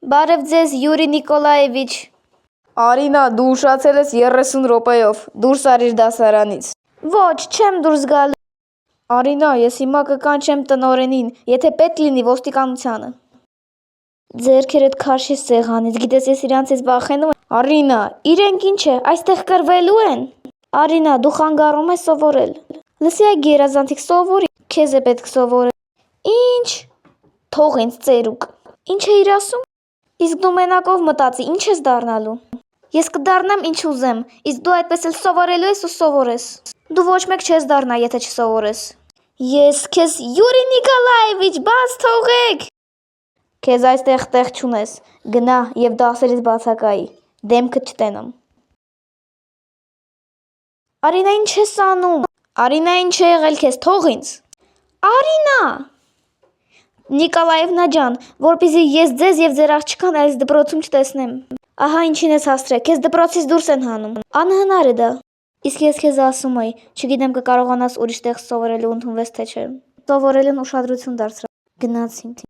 Բարև ձեզ, Յուրի Նիկոլաևիչ։ Արինա, դու ուշացել ես 30 րոպեով, դուրս արիր դասարանից։ Ոչ, չեմ դուրս գալու։ Արինա, ես հիմա կկանչեմ տնօրենին, եթե պետք լինի ոստիկանությանը։ Ձերքերդ քաշի սեղանից, գիտես ես իրանցից վախենում եմ։ Արինա, Իրենք ինչ է, այստեղ կռվելու են։ Արինա, դու խանգարում ես սովորել։ Լսի այ գերազանցիկ սովորի, քեզ է պետք սովորել։ Ինչ։ Թող ինձ ծերուկ։ Ինչ է իր ասում։ Իսկ դու մենակով մտածի, ինչ ես դառնալու։ Ես կդառնամ ինչ ուզեմ, իսկ դու այդպես էլ սովորելու ես ու սովորես։ Դու ոչ մեկ չես դառնա, եթե չսովորես։ Ես քեզ Յուրի Նիկոլաևիչ, բաց թողեք։ Քեզ այստեղ տեղ չունես, գնա եւ դասերից բացակայի, դեմքդ չտենամ։ Արինա, ինչ ես անում։ Արինա, ինչ է եղել քեզ, թող ինձ։ Արինա։ Նիկոլաևնա ջան, որպեսզի ես ձեզ եւ ձեր աղջկան այս դպրոցում չտեսնեմ։ Ահա ինչին ես հաստրել, քեզ դպրոցից դուրս են հանում։ Անհնար է դա։ Իսկ ես քեզ ասում էի, չգիտեմ կկարողանաս ուրիշ տեղ սովորելու ընդունվես թե չէ։ Սովորելուն ուշադրություն դարձրա։ Գնացինք։